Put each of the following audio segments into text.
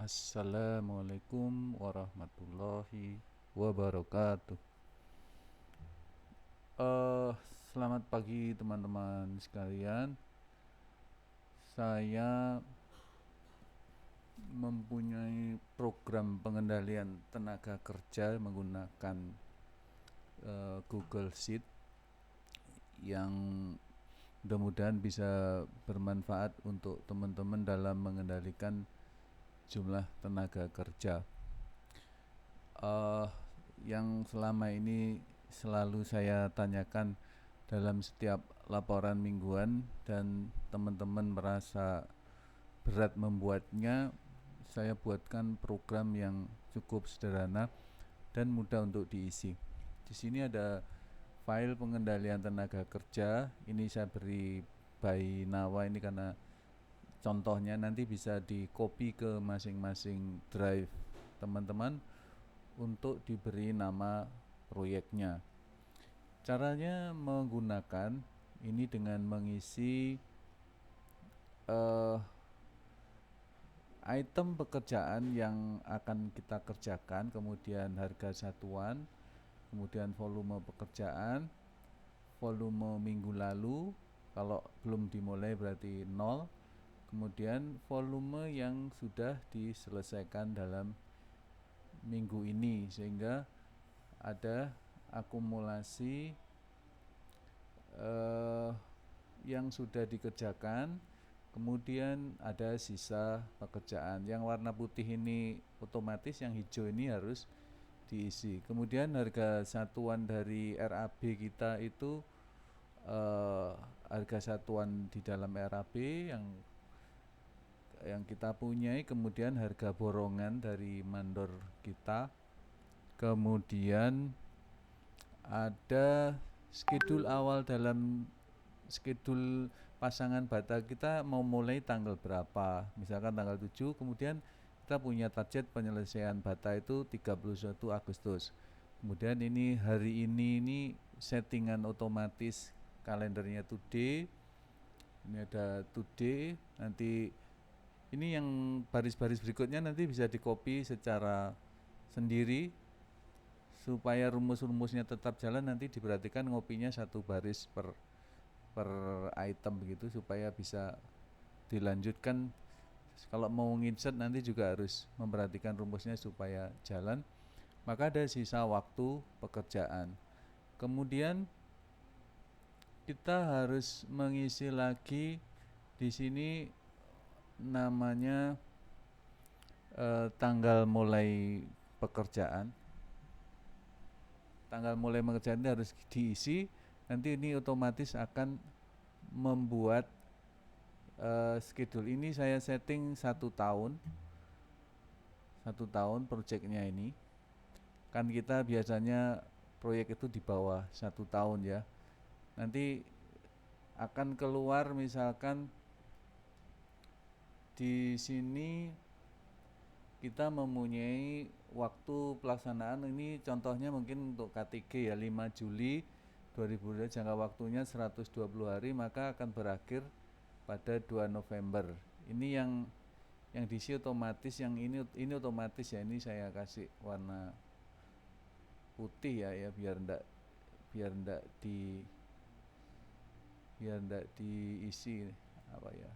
Assalamualaikum warahmatullahi wabarakatuh. Eh, Selamat pagi teman-teman sekalian. Saya mempunyai program pengendalian tenaga kerja menggunakan Google Sheet yang mudah-mudahan bisa bermanfaat untuk teman-teman dalam mengendalikan jumlah tenaga kerja. Yang selama ini selalu saya tanyakan dalam setiap laporan mingguan dan teman-teman merasa berat membuatnya, saya buatkan program yang cukup sederhana dan mudah untuk diisi. Di sini ada file pengendalian tenaga kerja. Ini saya beri by Nawa ini karena contohnya, nanti bisa di copy ke masing-masing drive teman-teman untuk diberi nama proyeknya. Caranya menggunakan ini dengan mengisi item pekerjaan yang akan kita kerjakan, kemudian harga satuan, kemudian volume pekerjaan, volume minggu lalu, kalau belum dimulai berarti 0, kemudian volume yang sudah diselesaikan dalam minggu ini, sehingga ada akumulasi yang sudah dikerjakan, kemudian ada sisa pekerjaan. Yang warna putih ini otomatis, yang hijau ini harus diisi. Kemudian harga satuan dari RAB kita itu harga satuan di dalam RAB yang kita punyai, kemudian harga borongan dari mandor kita, kemudian ada schedule awal dalam schedule pasangan bata kita mau mulai tanggal berapa, misalkan tanggal 7, kemudian kita punya target penyelesaian bata itu 31 Agustus. Kemudian ini hari ini settingan otomatis kalendernya today. Ini ada today, nanti ini yang baris-baris berikutnya nanti bisa di copy secara sendiri supaya rumus-rumusnya tetap jalan. Nanti diperhatikan ngopinya satu baris per item begitu supaya bisa dilanjutkan. Kalau mau nginsert nanti juga harus memperhatikan rumusnya supaya jalan. Maka ada sisa waktu pekerjaan. Kemudian kita harus mengisi lagi di sini namanya tanggal mulai pekerjaan. Tanggal mulai pekerjaan ini harus diisi. Nanti ini otomatis akan membuat schedule. Ini saya setting 1 tahun proyeknya ini. Kan kita biasanya proyek itu di bawah 1 tahun ya. Nanti akan keluar misalkan di sini kita mempunyai waktu pelaksanaan, ini contohnya mungkin untuk K3 ya, 5 Juli 2020, jangka waktunya 120 hari, maka akan berakhir pada 2 November. Ini yang diisi otomatis, yang ini otomatis ya. Ini saya kasih warna putih ya biar ndak diisi apa ya.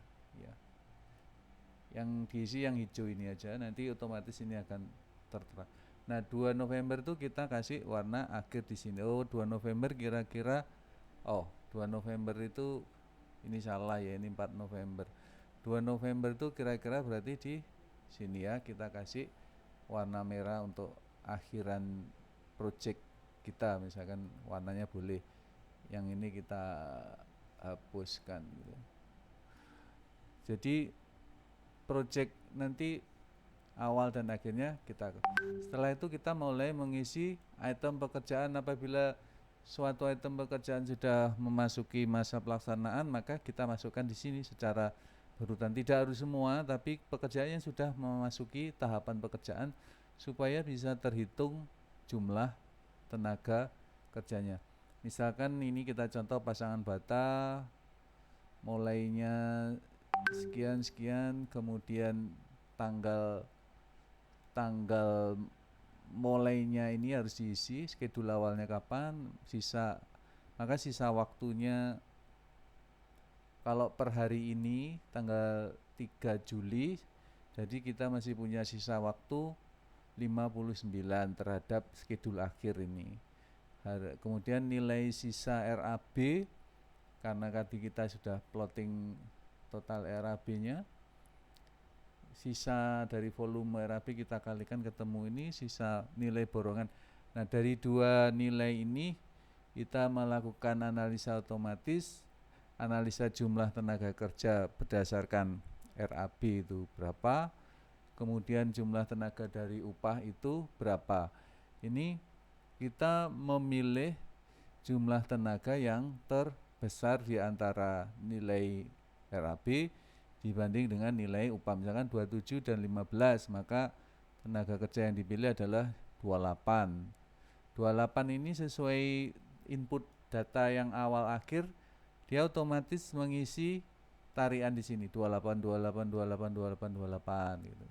Yang diisi yang hijau ini aja, nanti otomatis ini akan tertera. Nah, 2 November itu kita kasih warna akhir di sini. 2 November kira-kira 2 November itu ini salah ya, ini 4 November. 2 November itu kira-kira berarti di sini ya, kita kasih warna merah untuk akhiran project kita, misalkan warnanya boleh yang ini kita hapuskan gitu. Jadi project nanti awal dan akhirnya kita. Setelah itu kita mulai mengisi item pekerjaan. Apabila suatu item pekerjaan sudah memasuki masa pelaksanaan, maka kita masukkan di sini secara berurutan. Tidak harus semua, tapi pekerjaan yang sudah memasuki tahapan pekerjaan supaya bisa terhitung jumlah tenaga kerjanya. Misalkan ini kita contoh pasangan bata, mulainya sekian, kemudian tanggal tanggal mulainya ini harus diisi, schedule awalnya kapan, maka sisa waktunya kalau per hari ini tanggal 3 Juli, jadi kita masih punya sisa waktu 59 terhadap schedule akhir ini. Kemudian nilai sisa RAB, karena tadi kita sudah plotting total RAB-nya, sisa dari volume RAB kita kalikan ketemu ini sisa nilai borongan. Nah, dari dua nilai ini kita melakukan analisa otomatis, analisa jumlah tenaga kerja berdasarkan RAB itu berapa, kemudian jumlah tenaga dari upah itu berapa. Ini kita memilih jumlah tenaga yang terbesar di antara nilai RAB dibanding dengan nilai upah. Misalkan 27 dan 15, maka tenaga kerja yang dipilih adalah 28. 28 ini sesuai input data yang awal akhir, dia otomatis mengisi tarian di sini 28 28 28 28 28 gitu.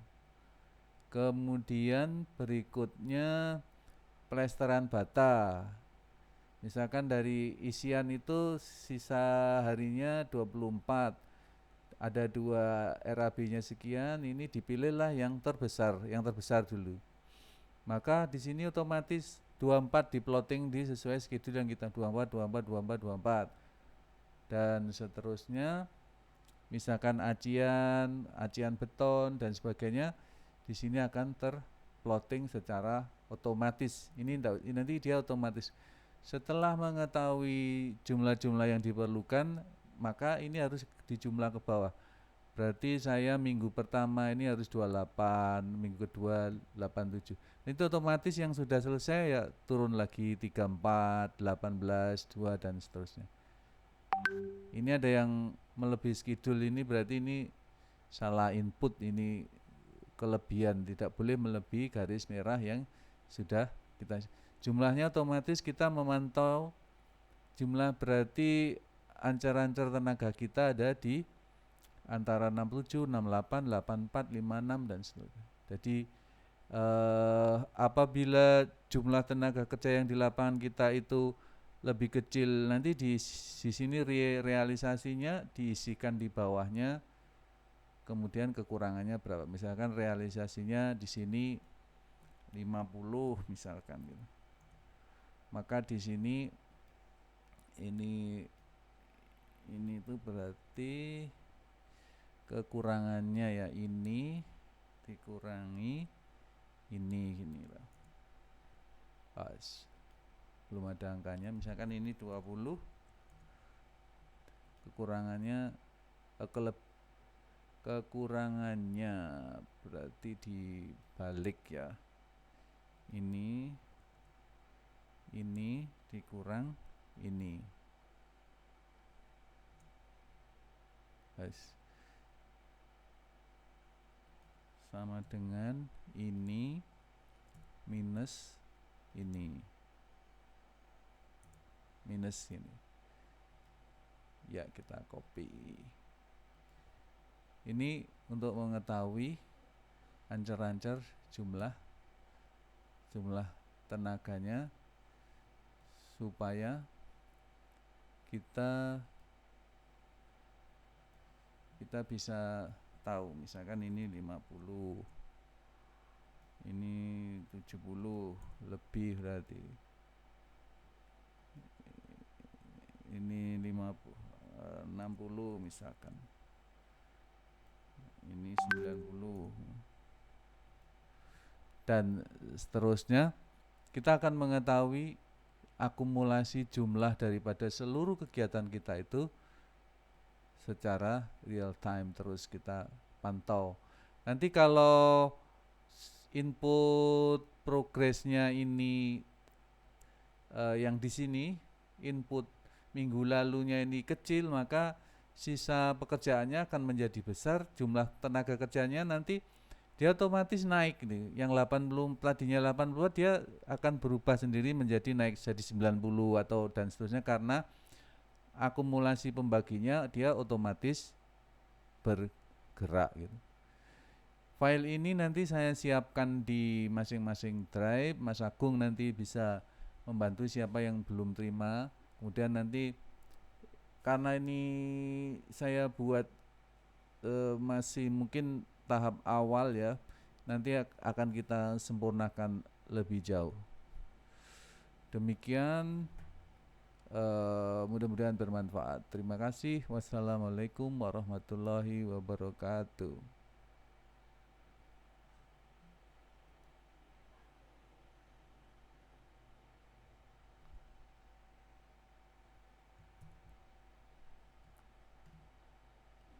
Kemudian berikutnya plesteran bata. Misalkan dari isian itu sisa harinya 24, ada 2 RAB-nya sekian, ini dipilihlah yang terbesar dulu. Maka di sini otomatis 24 diplotting di sesuai schedule yang kita 24 24 24 24. Dan seterusnya misalkan acian beton dan sebagainya, di sini akan terplotting secara otomatis. Ini nanti dia otomatis. Setelah mengetahui jumlah-jumlah yang diperlukan, maka ini harus dijumlah ke bawah. Berarti saya minggu pertama ini harus 28, minggu kedua 87. Itu otomatis yang sudah selesai ya turun lagi 34, 18, 2 dan seterusnya. Ini ada yang melebihi schedule, ini berarti ini salah input, ini kelebihan, tidak boleh melebihi garis merah yang sudah kita jumlahnya. Otomatis kita memantau jumlah, berarti ancar-ancar tenaga kita ada di antara 67, 68, 84, 56 dan seterusnya. Jadi apabila jumlah tenaga kerja yang di lapangan kita itu lebih kecil, nanti di sini realisasinya diisikan di bawahnya, kemudian kekurangannya berapa. Misalkan realisasinya di sini 50 misalkan gitu. Maka di sini ini itu berarti kekurangannya ya ini dikurangi ini gini lah. Pas. Belum ada angkanya, misalkan ini 20, kekurangannya kekurangannya berarti dibalik ya. Ini dikurang ini. Pas. Sama dengan ini minus ini. Minus ini. Ya, kita copy. Ini untuk mengetahui ancar-ancar jumlah tenaganya, supaya kita bisa tahu. Misalkan ini 50, ini 70 lebih, berarti ini 60 misalkan, ini 90 dan seterusnya. Kita akan mengetahui akumulasi jumlah daripada seluruh kegiatan kita itu secara real time, terus kita pantau. Nanti kalau input progresnya ini yang di sini input minggu lalunya ini kecil, maka sisa pekerjaannya akan menjadi besar, jumlah tenaga kerjanya nanti dia otomatis naik nih. Yang 80 tadinya 80, dia akan berubah sendiri menjadi naik jadi 90 atau dan seterusnya, karena akumulasi pembaginya dia otomatis bergerak gitu. File ini nanti saya siapkan di masing-masing drive. Mas Agung nanti bisa membantu siapa yang belum terima. Kemudian nanti karena ini saya buat masih mungkin tahap awal ya, nanti akan kita sempurnakan lebih jauh. Demikian, mudah-mudahan bermanfaat. Terima kasih. Wassalamualaikum warahmatullahi wabarakatuh.